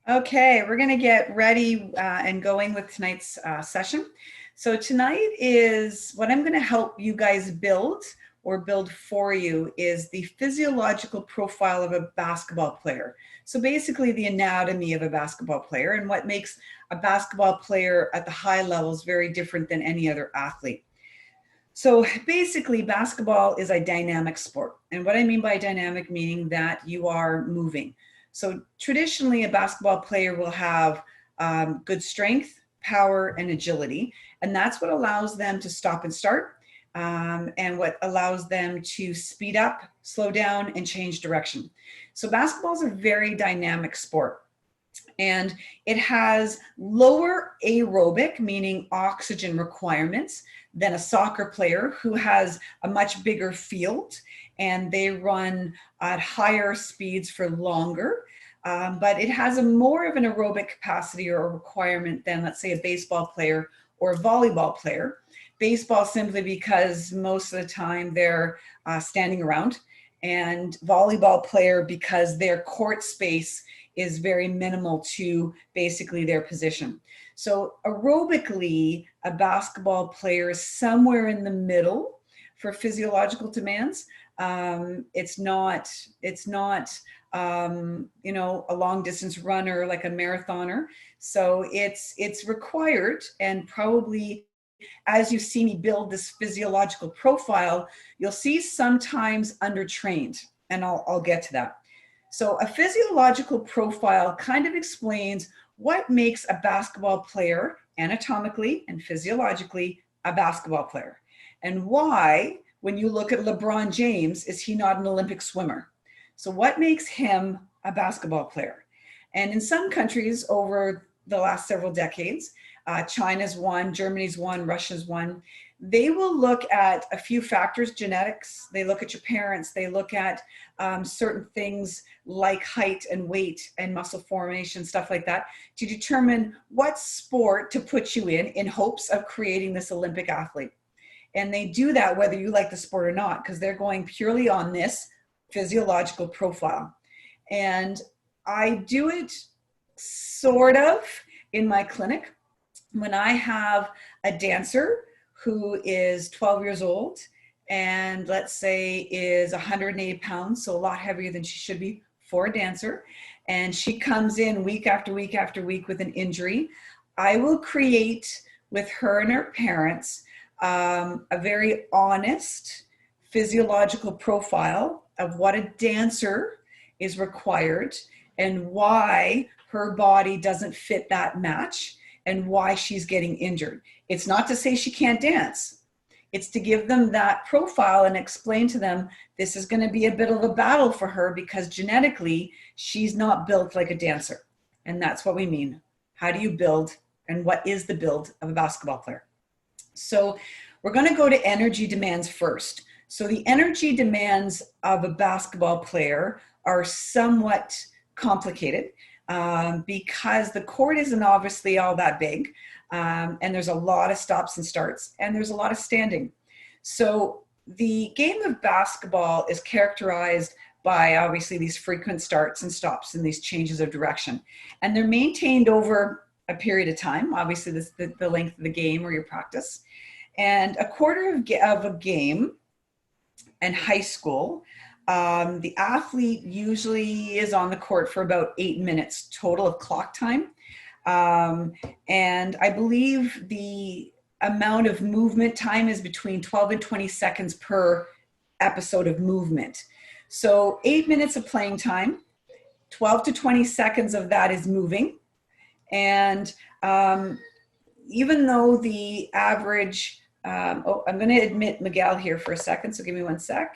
Okay, we're going to get ready and going with tonight's session. So tonight is what I'm going to help you guys build or build for you is the physiological profile of a basketball player. So basically the anatomy of a basketball player and what makes a basketball player at the high levels very different than any other athlete. So basically basketball is a dynamic sport. And what I mean by dynamic, meaning that you are moving. So traditionally a basketball player will have good strength, power, and agility. And that's what allows them to stop and start and what allows them to speed up, slow down, and change direction. So basketball is a very dynamic sport. And it has lower aerobic, meaning oxygen requirements, than a soccer player who has a much bigger field and they run at higher speeds for longer. But it has a more of an aerobic capacity or a requirement than, let's say, a baseball player or a volleyball player. Baseball simply because most of the time they're standing around, and volleyball player because their court space is very minimal to basically their position. So aerobically, a basketball player is somewhere in the middle for physiological demands. It's not a long distance runner like a marathoner. So it's required, and probably as you see me build this physiological profile, you'll see sometimes undertrained, and I'll get to that. So a physiological profile kind of explains what makes a basketball player anatomically and physiologically a basketball player, and why, when you look at LeBron James, is he not an Olympic swimmer? So what makes him a basketball player? And in some countries over the last several decades, China's won, Germany's won, Russia's won, they will look at a few factors: genetics, they look at your parents, they look at certain things like height and weight and muscle formation, stuff like that, to determine what sport to put you in hopes of creating this Olympic athlete. And they do that whether you like the sport or not, because they're going purely on this physiological profile. And I do it sort of in my clinic when I have a dancer who is 12 years old and let's say is 180 pounds, so a lot heavier than she should be for a dancer, and she comes in week after week after week with an injury. I will create with her and her parents a very honest physiological profile of what a dancer is required and why her body doesn't fit that match and why she's getting injured. It's not to say she can't dance. It's to give them that profile and explain to them this is going to be a bit of a battle for her because genetically she's not built like a dancer. And that's what we mean. How do you build, and what is the build of a basketball player? So we're going to go to energy demands first. So the energy demands of a basketball player are somewhat complicated because the court isn't obviously all that big, and there's a lot of stops and starts, and there's a lot of standing. So the game of basketball is characterized by obviously these frequent starts and stops and these changes of direction, and they're maintained over a period of time. Obviously, this the length of the game or your practice, and a quarter of a game in high school. The athlete usually is on the court for about 8 minutes total of clock time. And I believe the amount of movement time is between 12 and 20 seconds per episode of movement. So 8 minutes of playing time, 12 to 20 seconds of that is moving. And even though the average, I'm going to admit Miguel here for a second, so give me one sec.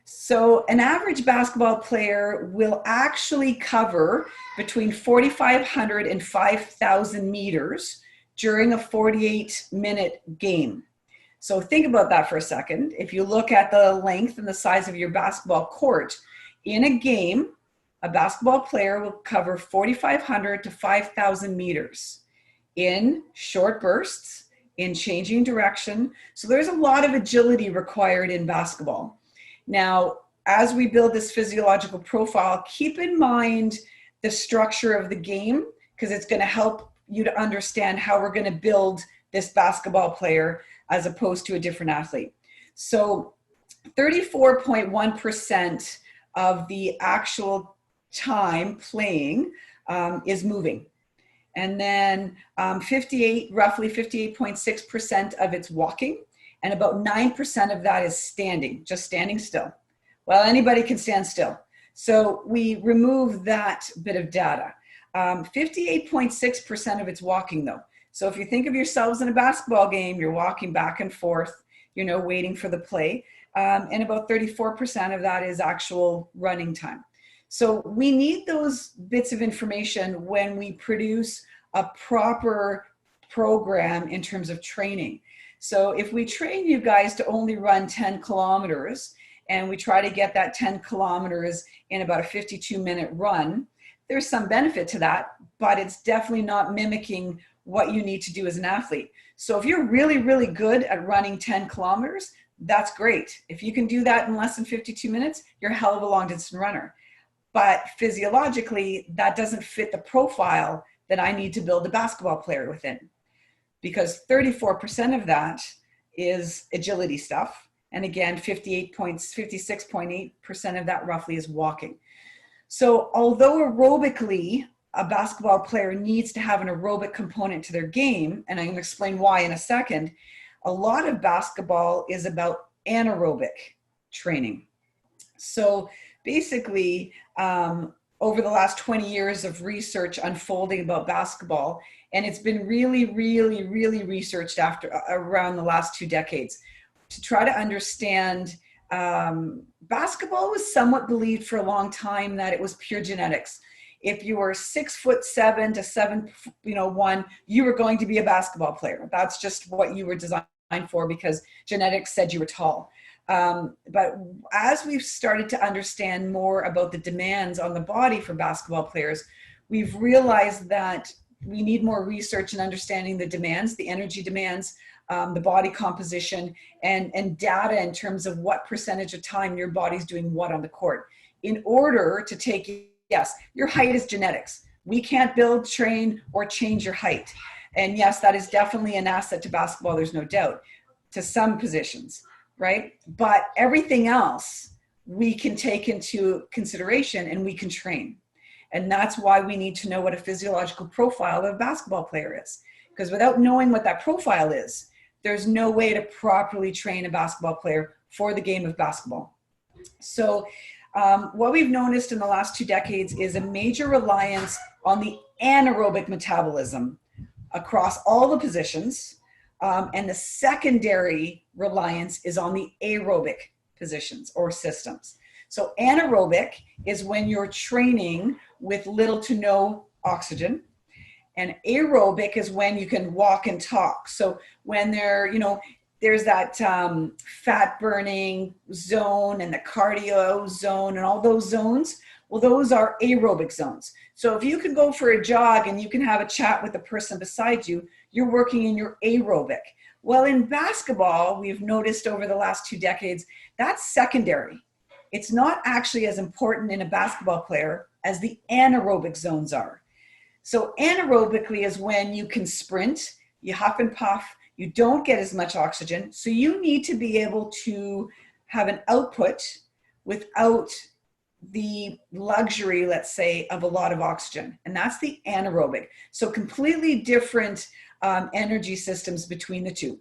So an average basketball player will actually cover between 4,500 and 5,000 meters during a 48-minute game. So think about that for a second. If you look at the length and the size of your basketball court, in a game, a basketball player will cover 4,500 to 5,000 meters in short bursts, in changing direction. So there's a lot of agility required in basketball. Now, as we build this physiological profile, keep in mind the structure of the game, because it's going to help you to understand how we're going to build this basketball player as opposed to a different athlete. So 34.1% of the actual time playing is moving. And then roughly 58.6% of it's walking, and about 9% of that is standing, just standing still. Well, anybody can stand still. So we remove that bit of data. 58.6% of it's walking though. So if you think of yourselves in a basketball game, you're walking back and forth, waiting for the play. And about 34% of that is actual running time. So we need those bits of information when we produce a proper program in terms of training. So if we train you guys to only run 10 kilometers and we try to get that 10 kilometers in about a 52-minute run, there's some benefit to that, but it's definitely not mimicking what you need to do as an athlete. So if you're really, really good at running 10 kilometers, that's great. If you can do that in less than 52 minutes, you're a hell of a long distance runner. But physiologically, that doesn't fit the profile that I need to build a basketball player within, because 34% of that is agility stuff. And again, 56.8% of that roughly is walking. So although aerobically, a basketball player needs to have an aerobic component to their game, and I'm going to explain why in a second, a lot of basketball is about anaerobic training. So basically, over the last 20 years of research unfolding about basketball, and it's been really, really, really researched around the last 2 decades to try to understand. Basketball was somewhat believed for a long time that it was pure genetics. If you were 6'7" to 7'1", you were going to be a basketball player. That's just what you were designed for, because genetics said you were tall. But as we've started to understand more about the demands on the body for basketball players, we've realized that we need more research in understanding the demands, the energy demands, the body composition, and data in terms of what percentage of time your body's doing what on the court. In order to take, yes, your height is genetics. We can't build, train, or change your height. And yes, that is definitely an asset to basketball, there's no doubt, to some positions, right? But everything else we can take into consideration and we can train. And that's why we need to know what a physiological profile of a basketball player is. Because without knowing what that profile is, there's no way to properly train a basketball player for the game of basketball. So what we've noticed in the last 2 decades is a major reliance on the anaerobic metabolism across all the positions. And the secondary reliance is on the aerobic positions or systems. So anaerobic is when you're training with little to no oxygen. And aerobic is when you can walk and talk. So when there's that fat burning zone and the cardio zone and all those zones, well, those are aerobic zones. So if you can go for a jog and you can have a chat with the person beside you, you're working in your aerobic. Well, in basketball, we've noticed over the last 2 decades, that's secondary. It's not actually as important in a basketball player as the anaerobic zones are. So anaerobically is when you can sprint, you huff and puff, you don't get as much oxygen. So you need to be able to have an output without the luxury, let's say, of a lot of oxygen. And that's the anaerobic. So completely different energy systems between the two.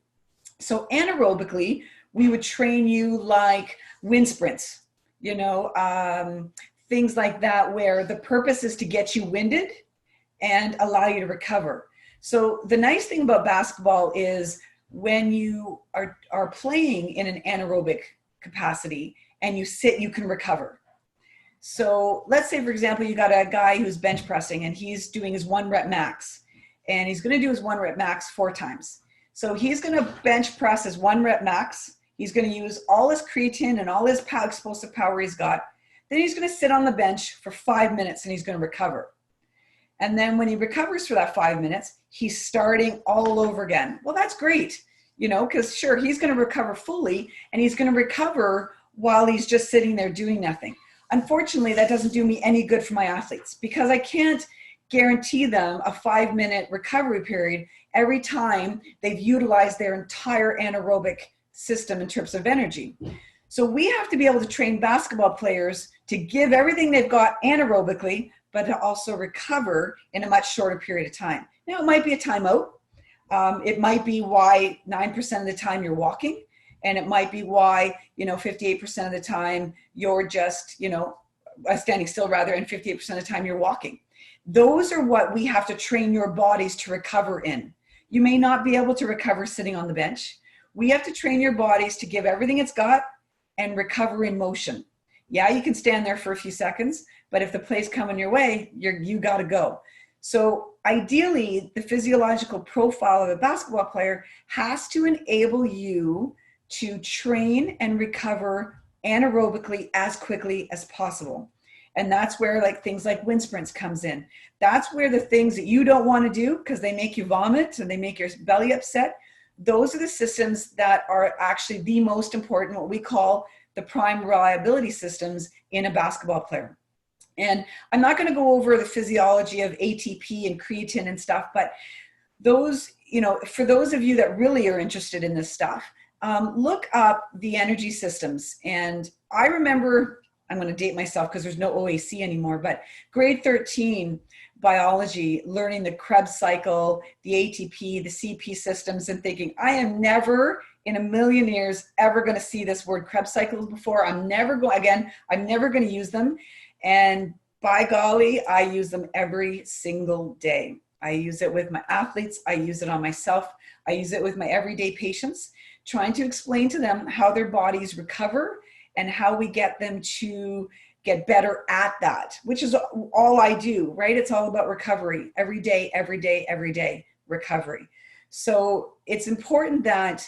So anaerobically, we would train you like wind sprints, things like that, where the purpose is to get you winded and allow you to recover. So the nice thing about basketball is when you are playing in an anaerobic capacity and you sit, you can recover. So let's say, for example, you got a guy who's bench pressing and he's doing his 1 rep max, and he's going to do his 1 rep max 4 times. So he's going to bench press his 1 rep max. He's going to use all his creatine and all his explosive power he's got. Then he's going to sit on the bench for 5 minutes and he's going to recover. And then when he recovers for that 5 minutes, he's starting all over again. Well, that's great, because sure, he's going to recover fully and he's going to recover while he's just sitting there doing nothing. Unfortunately, that doesn't do me any good for my athletes because I can't guarantee them a 5-minute recovery period every time they've utilized their entire anaerobic system in terms of energy. So we have to be able to train basketball players to give everything they've got anaerobically, but to also recover in a much shorter period of time. Now, it might be a timeout. It might be why 9% of the time you're walking. And it might be why, 58% of the time you're just, standing still rather, and 58% of the time you're walking. Those are what we have to train your bodies to recover in. You may not be able to recover sitting on the bench. We have to train your bodies to give everything it's got and recover in motion. Yeah, you can stand there for a few seconds, but if the play's coming your way, you got to go. So ideally, the physiological profile of a basketball player has to enable you to train and recover anaerobically as quickly as possible. And that's where things like wind sprints comes in. That's where the things that you don't want to do because they make you vomit and they make your belly upset, those are the systems that are actually the most important, what we call the prime reliability systems in a basketball player. And I'm not going to go over the physiology of ATP and creatine and stuff, but those, for those of you that really are interested in this stuff, look up the energy systems. And I remember, I'm going to date myself because there's no OAC anymore, but grade 13 biology, learning the Krebs cycle, the ATP, the CP systems, and thinking, I am never in a million years ever going to see this word Krebs cycles before. I'm never going to use them. And by golly, I use them every single day. I use it with my athletes. I use it on myself. I use it with my everyday patients, trying to explain to them how their bodies recover and how we get them to get better at that, which is all I do, right? It's all about recovery every day, every day, every day, recovery. So it's important that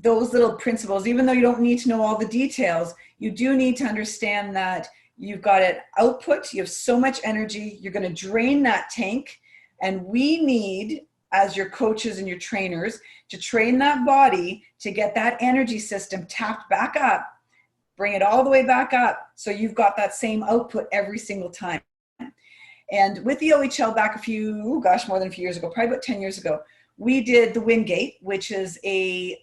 those little principles, even though you don't need to know all the details, you do need to understand that you've got an output, you have so much energy, you're going to drain that tank. And we need, as your coaches and your trainers, to train that body to get that energy system tapped back up, bring it all the way back up, so you've got that same output every single time. And with the OHL back more than a few years ago, probably about 10 years ago, we did the Wingate, which is a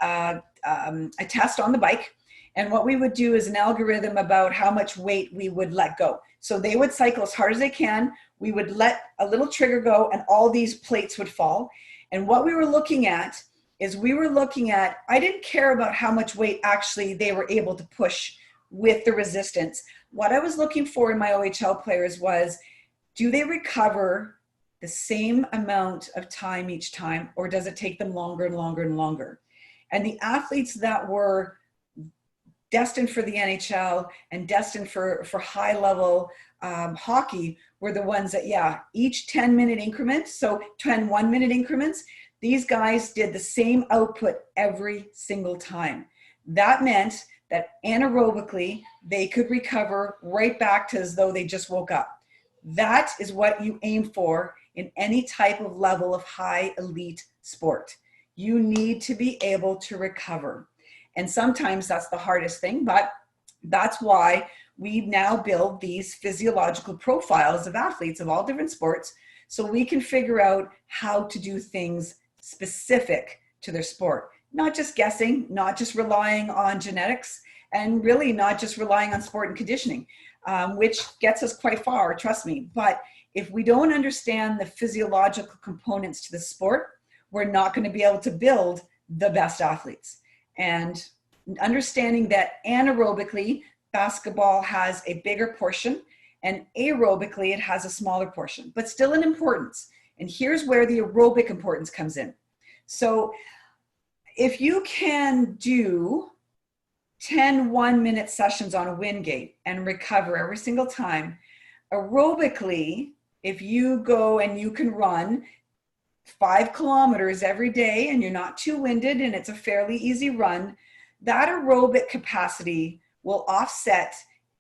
test on the bike. And what we would do is an algorithm about how much weight we would let go. So they would cycle as hard as they can. We would let a little trigger go and all these plates would fall. And what we were looking at is I didn't care about how much weight actually they were able to push with the resistance. What I was looking for in my OHL players was, do they recover the same amount of time each time, or does it take them longer and longer and longer? And the athletes that were destined for the NHL and destined for high level hockey were the ones that, each 10-minute increment, so 10 1-minute increments, these guys did the same output every single time. That meant that anaerobically, they could recover right back to as though they just woke up. That is what you aim for in any type of level of high elite sport. You need to be able to recover. And sometimes that's the hardest thing, but that's why we now build these physiological profiles of athletes of all different sports, so we can figure out how to do things specific to their sport. Not just guessing, not just relying on genetics, and really not just relying on sport and conditioning, which gets us quite far, trust me. But if we don't understand the physiological components to the sport, we're not going to be able to build the best athletes. And understanding that anaerobically, basketball has a bigger portion, and aerobically, it has a smaller portion, but still an importance. And here's where the aerobic importance comes in. So if you can do 10 1-minute sessions on a Wingate and recover every single time, aerobically, if you go and you can run 5 kilometers every day and you're not too winded and it's a fairly easy run, that aerobic capacity will offset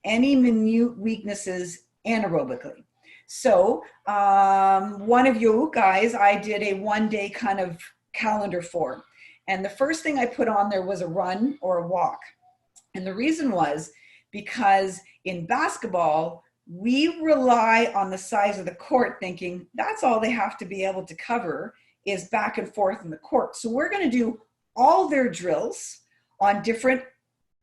any minute weaknesses anaerobically. So one of you guys, I did a 1-day kind of calendar for, and the first thing I put on there was a run or a walk. And the reason was because in basketball, we rely on the size of the court thinking that's all they have to be able to cover is back and forth in the court. So we're going to do all their drills on different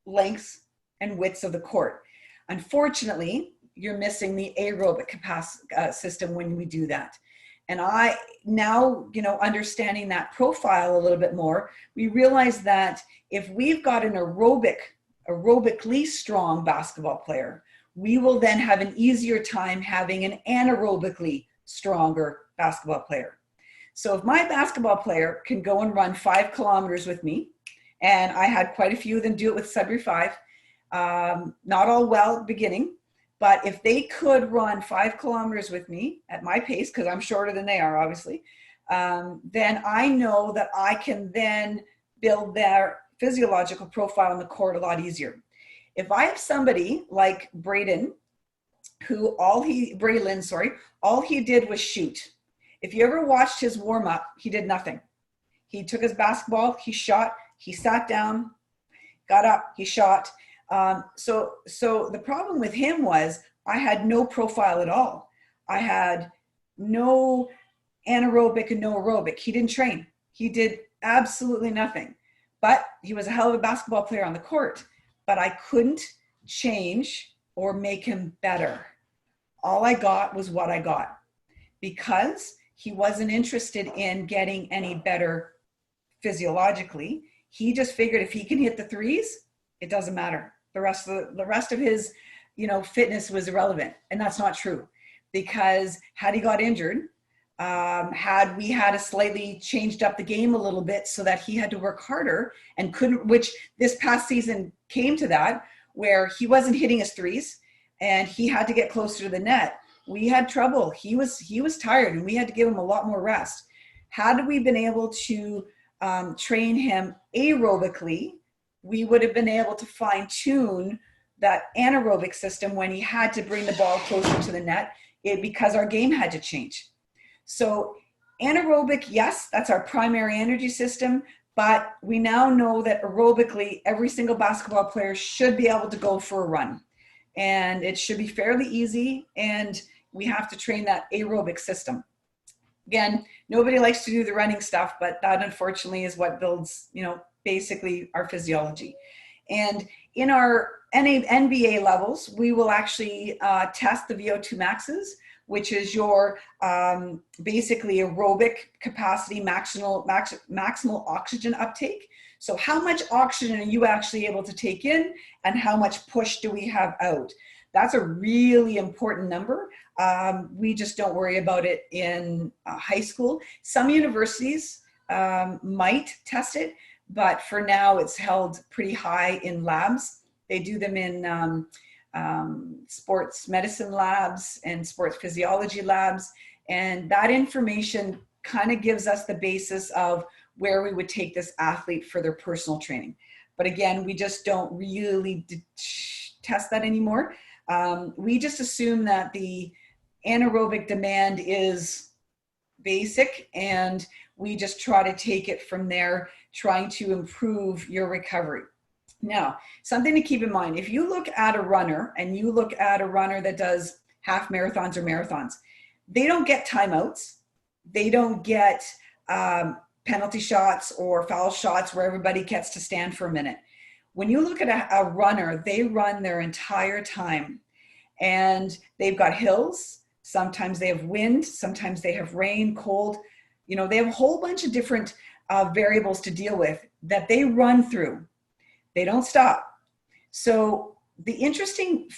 lengths and widths of the court. Unfortunately, you're missing the aerobic system when we do that. And I now, understanding that profile a little bit more, we realize that if we've got an aerobically strong basketball player, we will then have an easier time having an anaerobically stronger basketball player. So if my basketball player can go and run 5 kilometers with me, and I had quite a few of them do it with Sudbury 5, not all well at the beginning, but if they could run 5 kilometers with me at my pace, because I'm shorter than they are, obviously, then I know that I can then build their physiological profile in the court a lot easier. If I have somebody like Braylon, all he did was shoot. If you ever watched his warm-up, he did nothing. He took his basketball, he shot, he sat down, got up, he shot. So the problem with him was I had no profile at all. I had no anaerobic and no aerobic. He didn't train. He did absolutely nothing. But he was a hell of a basketball player on the court. But I couldn't change or make him better. All I got was what I got, because he wasn't interested in getting any better physiologically. He just figured if he can hit the threes, it doesn't matter. The rest of his, fitness was irrelevant. And that's not true, because had he got injured, had we had a slightly changed up the game a little bit so that he had to work harder and couldn't, which this past season came to that, where he wasn't hitting his threes and he had to get closer to the net. We had trouble. He was tired and we had to give him a lot more rest. Had we been able to train him aerobically, we would have been able to fine tune that anaerobic system when he had to bring the ball closer to the net, because our game had to change. So anaerobic, yes, that's our primary energy system, but we now know that aerobically, every single basketball player should be able to go for a run. And it should be fairly easy, and we have to train that aerobic system. Again, nobody likes to do the running stuff, but that unfortunately is what builds, basically our physiology. And in our NBA levels, we will actually test the VO2 maxes, which is your basically aerobic capacity, maximal oxygen uptake. So how much oxygen are you actually able to take in, and how much push do we have out? That's a really important number. We just don't worry about it in high school. Some universities might test it, but for now it's held pretty high in labs. They do them in sports medicine labs and sports physiology labs. And that information kind of gives us the basis of where we would take this athlete for their personal training. But again, we just don't really test that anymore. We just assume that the anaerobic demand is basic, and we just try to take it from there, trying to improve your recovery. Now, something to keep in mind, if you look at a runner and you look at a runner that does half marathons or marathons, they don't get timeouts. They don't get penalty shots or foul shots where everybody gets to stand for a minute. When you look at a runner, they run their entire time, and they've got hills. Sometimes they have wind, sometimes they have rain, cold. They have a whole bunch of different variables to deal with that they run through. They don't stop. So the interesting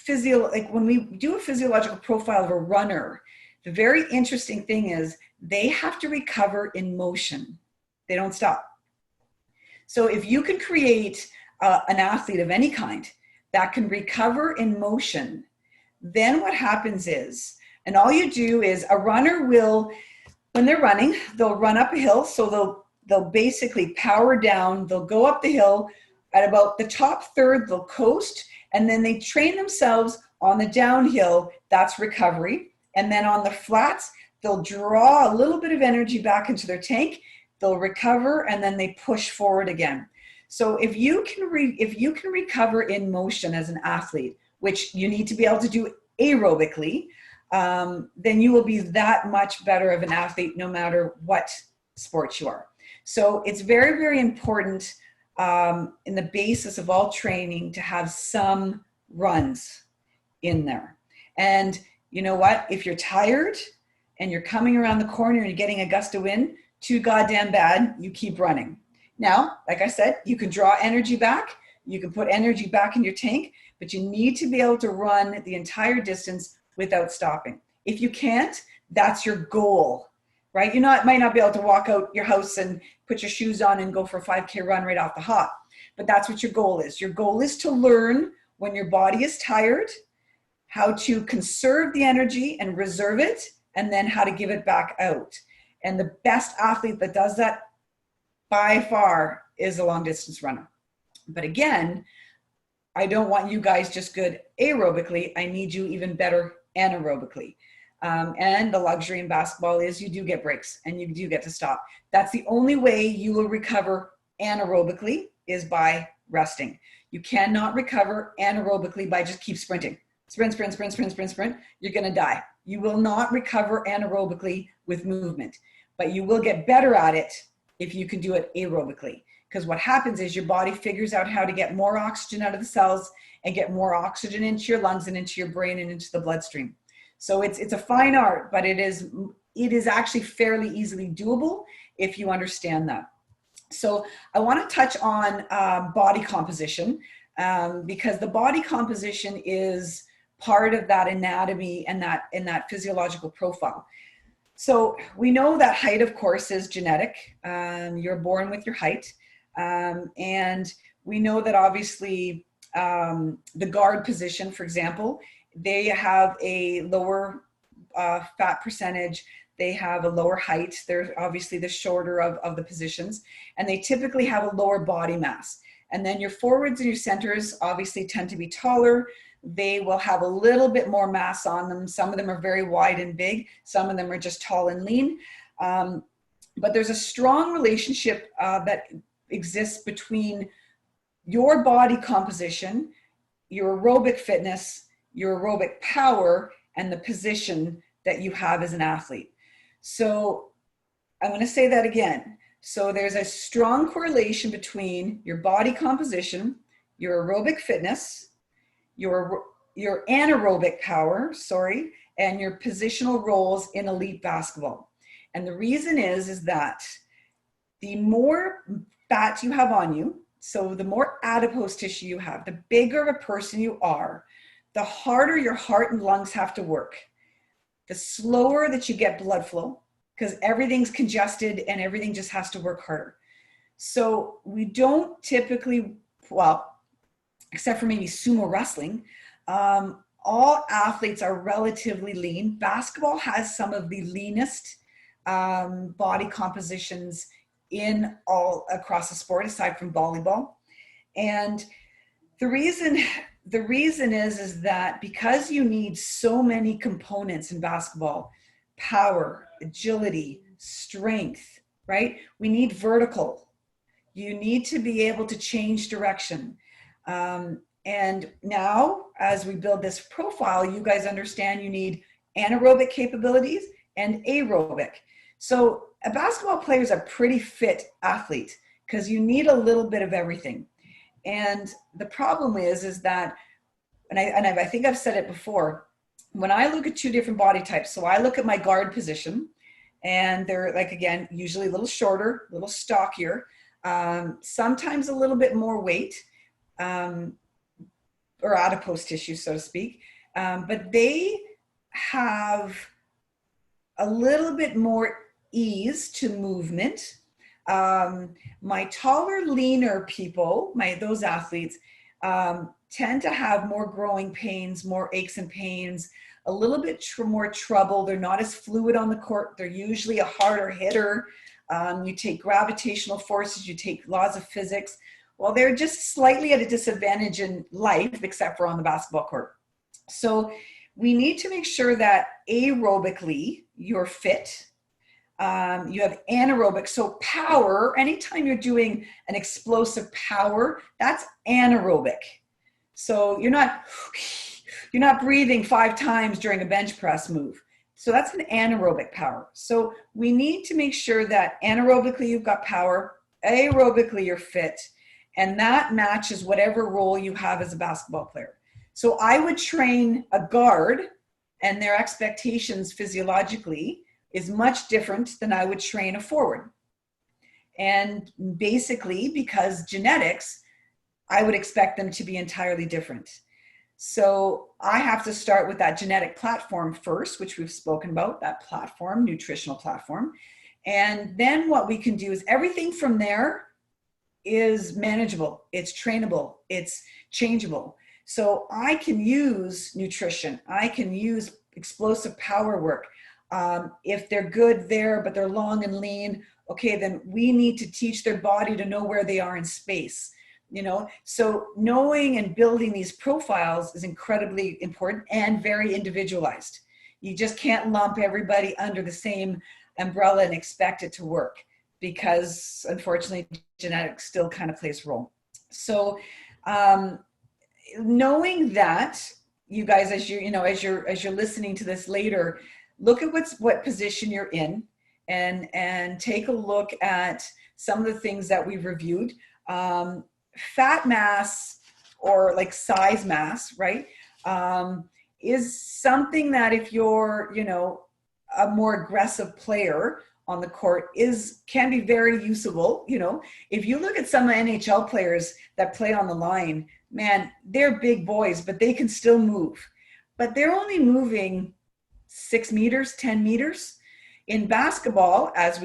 when we do a physiological profile of a runner, the very interesting thing is they have to recover in motion. They don't stop. So if you can create an athlete of any kind that can recover in motion, then what happens is, and all you do is a runner will, when they're running, they'll run up a hill. So they'll basically power down. They'll go up the hill. At about the top third, they'll coast, and then they train themselves on the downhill. That's recovery. And then on the flats, they'll draw a little bit of energy back into their tank. They'll recover, and then they push forward again. So if you can recover in motion as an athlete, which you need to be able to do aerobically, then you will be that much better of an athlete no matter what sport you are. So it's very, very important in the basis of all training to have some runs in there. And you know what? If you're tired and you're coming around the corner and you're getting a gust of wind, too goddamn bad, you keep running. Now, like I said, you can draw energy back, you can put energy back in your tank, but you need to be able to run the entire distance without stopping. If you can't, that's your goal, right? You might not be able to walk out your house and put your shoes on and go for a 5K run right off the hop, but that's what your goal is. Your goal is to learn when your body is tired, how to conserve the energy and reserve it, and then how to give it back out. And the best athlete that does that by far is a long distance runner. But again, I don't want you guys just good aerobically. I need you even better anaerobically. And the luxury in basketball is you do get breaks and you do get to stop. That's the only way you will recover anaerobically is by resting. You cannot recover anaerobically by just keep sprinting. Sprint. You're going to die. You will not recover anaerobically with movement, but you will get better at it if you can do it aerobically. Because what happens is your body figures out how to get more oxygen out of the cells and get more oxygen into your lungs and into your brain and into the bloodstream. So it's a fine art, but it is actually fairly easily doable if you understand that. So I want to touch on body composition because the body composition is part of that anatomy and that physiological profile. So we know that height, of course, is genetic. You're born with your height. And we know that obviously the guard position, for example, they have a lower fat percentage. They have a lower height. They're obviously the shorter of the positions, and they typically have a lower body mass. And then your forwards and your centers obviously tend to be taller. They will have a little bit more mass on them. Some of them are very wide and big. Some of them are just tall and lean. But there's a strong relationship that exists between your body composition, your aerobic fitness, your aerobic power, and the position that you have as an athlete. So I'm going to say that again. So there's a strong correlation between your body composition, your aerobic fitness, your anaerobic power, and your positional roles in elite basketball. And the reason is that the more fat you have on you, so the more adipose tissue you have, the bigger of a person you are, the harder your heart and lungs have to work. The slower that you get blood flow, because everything's congested and everything just has to work harder. So we don't typically, well, except for maybe sumo wrestling, all athletes are relatively lean. Basketball has some of the leanest body compositions in all across the sport, aside from volleyball. And the reason is that because you need so many components in basketball, power, agility, strength, right? We need vertical. You need to be able to change direction. And now, as we build this profile, you guys understand you need anaerobic capabilities and aerobic. So a basketball player is a pretty fit athlete because you need a little bit of everything. And the problem is that, and I think I've said it before, when I look at two different body types, so I look at my guard position, and they're like, again, usually a little shorter, a little stockier, sometimes a little bit more weight, or adipose tissue, so to speak, but they have a little bit more ease to movement. My taller, leaner people, those athletes, tend to have more growing pains, more aches and pains, a little bit more trouble. They're not as fluid on the court. They're usually a harder hitter. You take gravitational forces, you take laws of physics. Well, they're just slightly at a disadvantage in life, except for on the basketball court. So we need to make sure that aerobically you're fit. You have anaerobic. So power, anytime you're doing an explosive power, that's anaerobic. So you're not breathing 5 times during a bench press move. So that's an anaerobic power. So we need to make sure that anaerobically you've got power, aerobically you're fit, and that matches whatever role you have as a basketball player. So I would train a guard, and their expectations physiologically is much different than I would train a forward. And basically, because genetics, I would expect them to be entirely different. So I have to start with that genetic platform first, which we've spoken about, that platform, nutritional platform. And then what we can do is everything from there is manageable, it's trainable, it's changeable. So I can use nutrition, I can use explosive power work. If they're good there, but they're long and lean, okay, then we need to teach their body to know where they are in space. So knowing and building these profiles is incredibly important and very individualized. You just can't lump everybody under the same umbrella and expect it to work, because unfortunately genetics still kind of plays a role. So knowing that, you guys, as you're listening to this later, look at what position you're in, and take a look at some of the things that we've reviewed. Fat mass, or like size mass, right, is something that if you're, a more aggressive player on the court can be very usable. If you look at some NHL players that play on the line, man, they're big boys, but they can still move. But they're only moving 6 meters, 10 meters. In basketball, as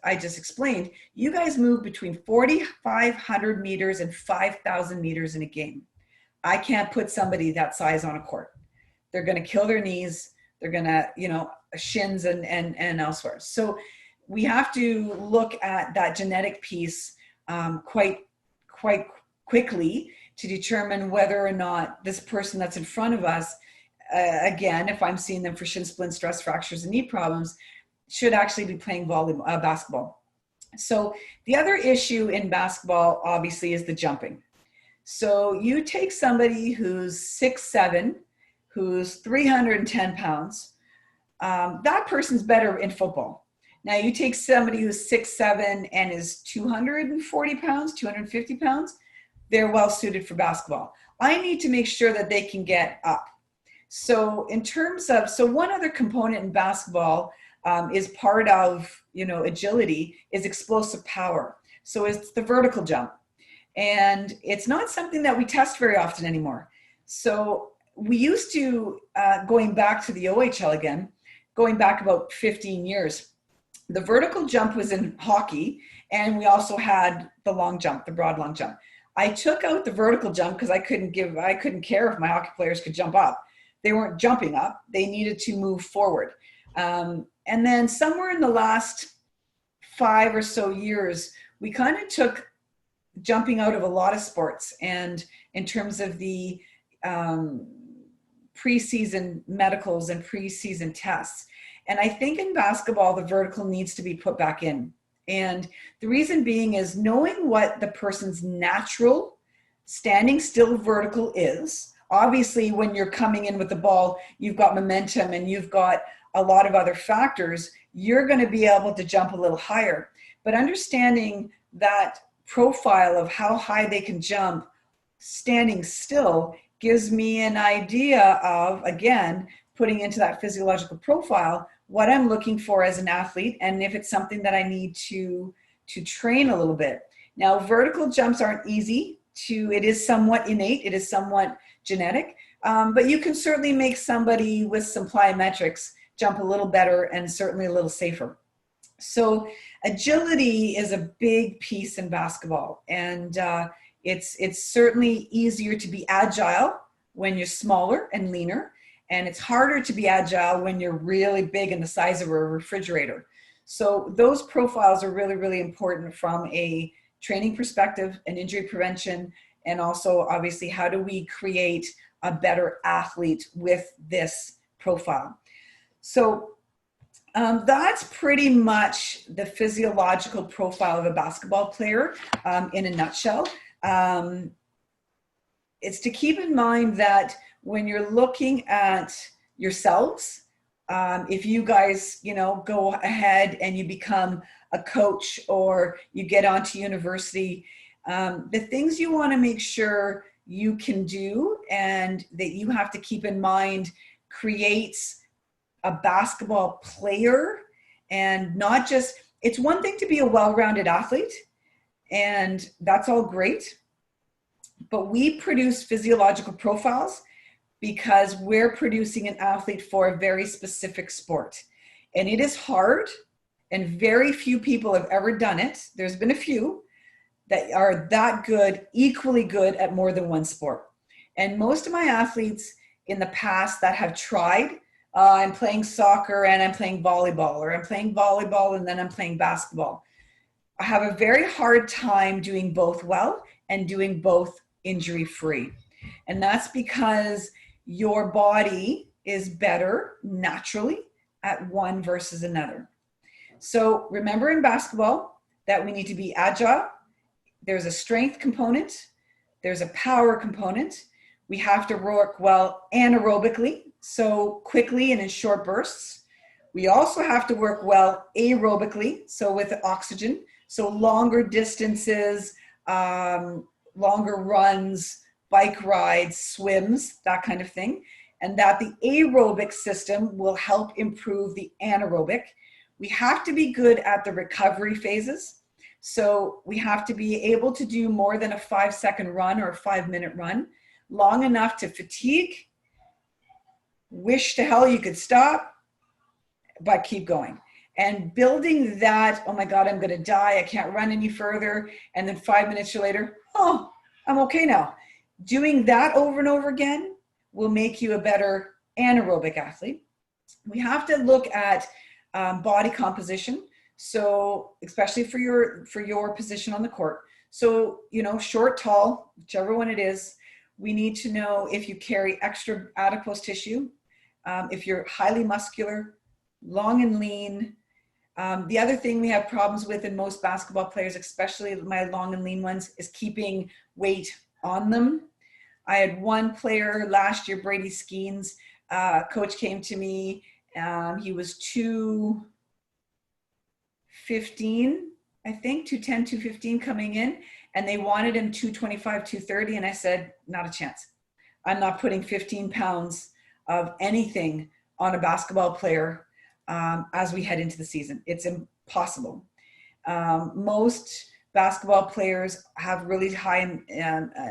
I just explained, you guys move between 4,500 meters and 5,000 meters in a game. I can't put somebody that size on a court. They're going to kill their knees. They're going to, shins and elsewhere. So we have to look at that genetic piece quite quickly to determine whether or not this person that's in front of us, again, if I'm seeing them for shin splints, stress fractures, and knee problems, should actually be playing basketball. So the other issue in basketball, obviously, is the jumping. So you take somebody who's 6'7", who's 310 pounds, that person's better in football. Now you take somebody who's 6'7" and is 240 pounds, 250 pounds, they're well suited for basketball. I need to make sure that they can get up. So in terms of, one other component in basketball is part of, agility, is explosive power. So it's the vertical jump. And it's not something that we test very often anymore. So we used to, going back to the OHL again, going back about 15 years, the vertical jump was in hockey, and we also had the long jump, the broad long jump. I took out the vertical jump because I couldn't care if my hockey players could jump up. They weren't jumping up. They needed to move forward. And then somewhere in the last 5 or so years, we kind of took jumping out of a lot of sports, and in terms of the preseason medicals and preseason tests. And I think in basketball, the vertical needs to be put back in. And the reason being is knowing what the person's natural standing still vertical is. Obviously, when you're coming in with the ball, you've got momentum and you've got a lot of other factors. You're going to be able to jump a little higher. But understanding that profile of how high they can jump standing still gives me an idea of, again, putting into that physiological profile what I'm looking for as an athlete, and if it's something that I need to train a little bit. Now, vertical jumps aren't easy it is somewhat innate, it is somewhat genetic, but you can certainly make somebody with some plyometrics jump a little better and certainly a little safer. So agility is a big piece in basketball, and it's certainly easier to be agile when you're smaller and leaner, and it's harder to be agile when you're really big and the size of a refrigerator. So those profiles are really, really important from a training perspective and injury prevention, and also obviously how do we create a better athlete with this profile. So That's pretty much the physiological profile of a basketball player in a nutshell. It's to keep in mind that when you're looking at yourselves, if you guys, go ahead and you become a coach or you get onto university, the things you want to make sure you can do and that you have to keep in mind creates a basketball player. And not just, it's one thing to be a well-rounded athlete, and that's all great, but we produce physiological profiles because we're producing an athlete for a very specific sport. And it is hard, and very few people have ever done it. There's been a few that are that good, equally good at more than one sport. And most of my athletes in the past that have tried, I'm playing soccer and I'm playing volleyball, or I'm playing volleyball and then I'm playing basketball. I have a very hard time doing both well and doing both injury-free. And that's because your body is better naturally at one versus another. So remember in basketball that we need to be agile. There's a strength component. There's a power component. We have to work well anaerobically, so quickly and in short bursts. We also have to work well aerobically, so with oxygen, so longer distances, longer runs, bike rides, swims, that kind of thing. And that the aerobic system will help improve the anaerobic. We have to be good at the recovery phases. So we have to be able to do more than a 5-second run or a 5-minute run, long enough to fatigue, wish to hell you could stop, but keep going. And building that, oh my God, I'm gonna die, I can't run any further. And then 5 minutes later, oh, I'm okay now. Doing that over and over again will make you a better anaerobic athlete. We have to look at body composition. So especially for your position on the court. So, short, tall, whichever one it is, we need to know if you carry extra adipose tissue, if you're highly muscular, long and lean. The other thing we have problems with in most basketball players, especially my long and lean ones, is keeping weight on them. I had one player last year, Brady Skeens, coach came to me, he was 215, I think, 210, 215 coming in, and they wanted him 225, 230, and I said, not a chance. I'm not putting 15 pounds of anything on a basketball player as we head into the season. It's impossible. Most basketball players have really high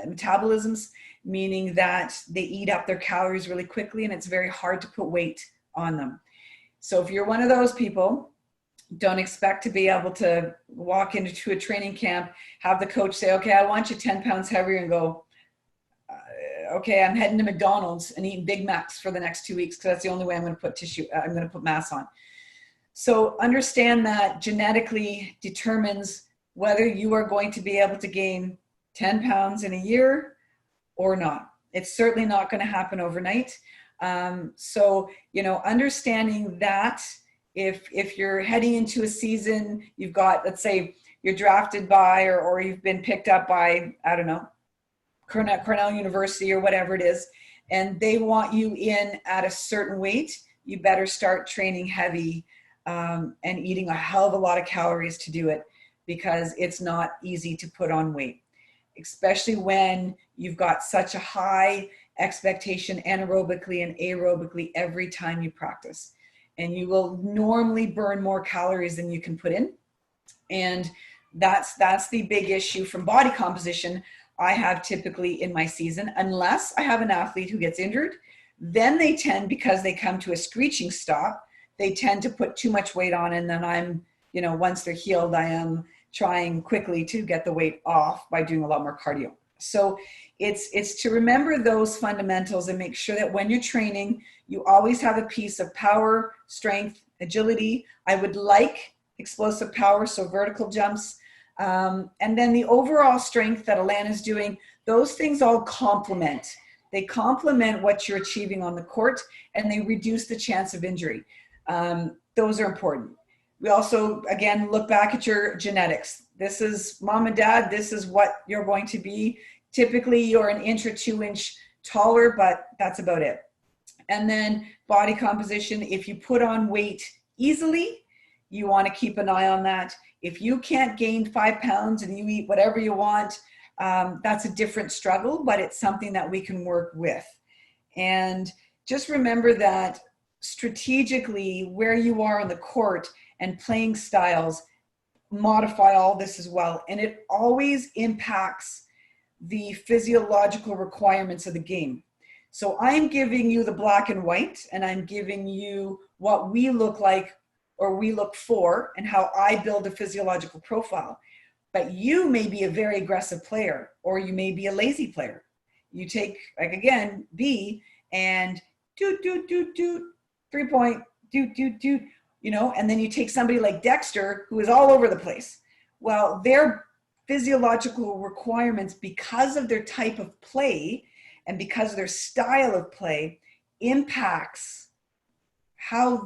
metabolisms, meaning that they eat up their calories really quickly, and it's very hard to put weight on them. So if you're one of those people, don't expect to be able to walk into a training camp, have the coach say, okay, I want you 10 pounds heavier, and go, okay, I'm heading to McDonald's and eating Big Macs for the next 2 weeks because that's the only way I'm going to put mass on. So understand that genetically determines whether you are going to be able to gain 10 pounds in a year or not. It's certainly not going to happen overnight. So, understanding that if you're heading into a season, you've got, let's say you're drafted by, or you've been picked up by, I don't know, Cornell University or whatever it is, and they want you in at a certain weight, you better start training heavy and eating a hell of a lot of calories to do it, because it's not easy to put on weight, especially when you've got such a high expectation anaerobically and aerobically every time you practice. And you will normally burn more calories than you can put in. And that's the big issue from body composition I have typically in my season, unless I have an athlete who gets injured. Then they tend, because they come to a screeching stop, they tend to put too much weight on, and then I'm, once they're healed, I am trying quickly to get the weight off by doing a lot more cardio. So it's to remember those fundamentals and make sure that when you're training, you always have a piece of power, strength, agility. I would like explosive power, so vertical jumps. And then the overall strength that Alana's doing, those things all complement. They complement what you're achieving on the court, and they reduce the chance of injury. those are important. We also, again, look back at your genetics. This is mom and dad, this is what you're going to be. Typically, you're an inch or 2 inch taller, but that's about it. And then body composition, if you put on weight easily, you want to keep an eye on that. If you can't gain 5 pounds and you eat whatever you want, that's a different struggle, but it's something that we can work with. And just remember that strategically where you are on the court and playing styles modify all this as well. And it always impacts the physiological requirements of the game. So I'm giving you the black and white, and I'm giving you what we look like or we look for and how I build a physiological profile. But you may be a very aggressive player, or you may be a lazy player. You take, like again, B and do, 3-point, do, you know, and then you take somebody like Dexter who is all over the place. Well, their physiological requirements, because of their type of play and because of their style of play, impacts how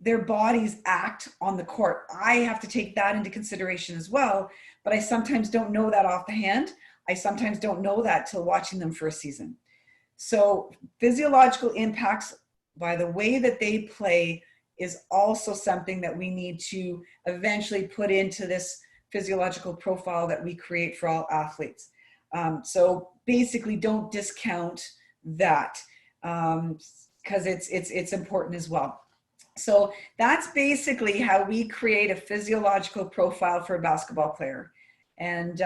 their bodies act on the court. I have to take that into consideration as well, but I sometimes don't know that off the hand. I sometimes don't know that till watching them for a season. So physiological impacts by the way that they play is also something that we need to eventually put into this physiological profile that we create for all athletes. So basically don't discount that because it's important as well. So that's basically how we create a physiological profile for a basketball player. And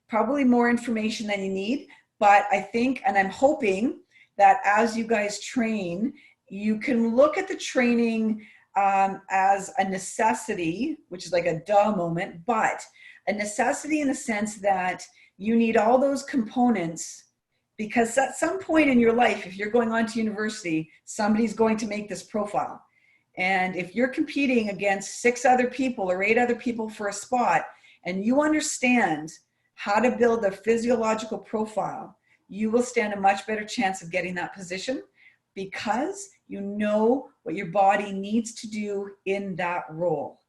probably more information than you need, but I think, and I'm hoping that as you guys train, you can look at the training as a necessity, which is like a duh moment, but a necessity in the sense that you need all those components, because at some point in your life, if you're going on to university, somebody's going to make this profile. And if you're competing against 6 other people or 8 other people for a spot, and you understand how to build a physiological profile, you will stand a much better chance of getting that position, because you know what your body needs to do in that role.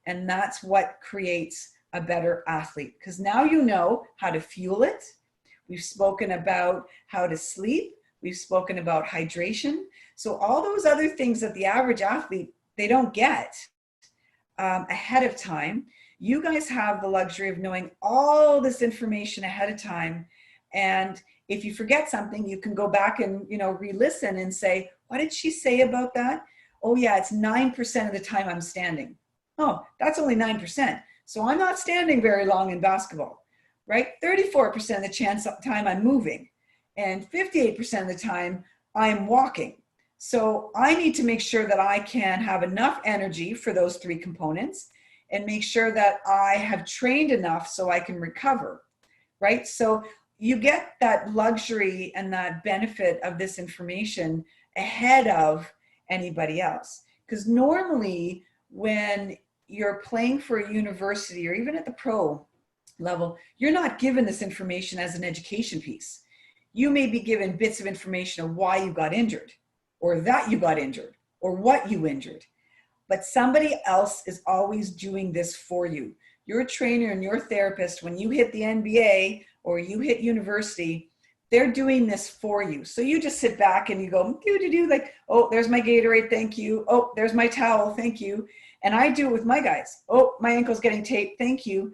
And that's what creates a better athlete, because now you know how to fuel it. We've spoken about how to sleep. We've spoken about hydration. So all those other things that the average athlete, they don't get ahead of time. You guys have the luxury of knowing all this information ahead of time. And if you forget something, you can go back and, you know, re-listen and say, what did she say about that? Oh yeah, it's 9% of the time I'm standing. Oh, that's only 9%. So I'm not standing very long in basketball, right? 34% of the time I'm moving, and 58% of the time I'm walking. So I need to make sure that I can have enough energy for those 3 components and make sure that I have trained enough so I can recover, right? So you get that luxury and that benefit of this information ahead of anybody else. Because normally when you're playing for a university or even at the pro level, you're not given this information as an education piece. You may be given bits of information of why you got injured, or that you got injured, or what you injured. But somebody else is always doing this for you. Your trainer and your therapist, when you hit the NBA or you hit university, they're doing this for you. So you just sit back and you go, like, oh, there's my Gatorade, thank you. Oh, there's my towel, thank you. And I do it with my guys. Oh, my ankle's getting taped, thank you.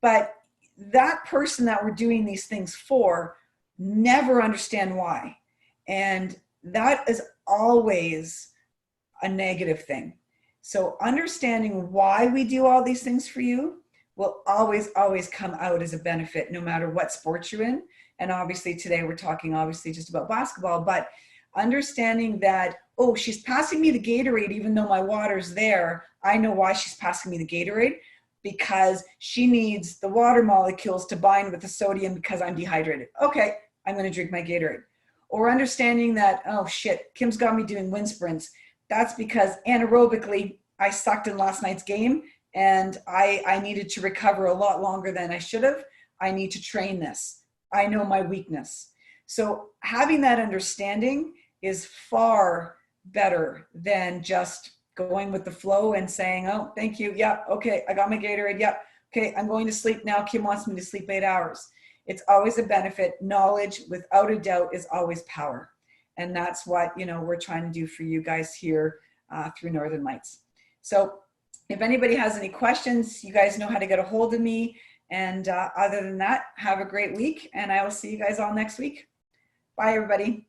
But that person that we're doing these things for never understand why. And that is always a negative thing. So understanding why we do all these things for you will always, always come out as a benefit, no matter what sport you're in. And obviously today we're talking obviously just about basketball, but understanding that, oh, she's passing me the Gatorade, even though my water's there. I know why she's passing me the Gatorade, because she needs the water molecules to bind with the sodium because I'm dehydrated. Okay, I'm going to drink my Gatorade. Or understanding that, oh shit, Kim's got me doing wind sprints. That's because anaerobically I sucked in last night's game and I needed to recover a lot longer than I should have. I need to train this. I know my weakness. So having that understanding is far better than just going with the flow and saying, oh, thank you. Yep. Okay. I got my Gatorade. Yep. Okay. I'm going to sleep now. Kim wants me to sleep 8 hours. It's always a benefit. Knowledge, without a doubt, is always power. And that's what, you know, we're trying to do for you guys here through Northern Lights. So if anybody has any questions, you guys know how to get a hold of me. And other than that, have a great week. And I will see you guys all next week. Bye, everybody.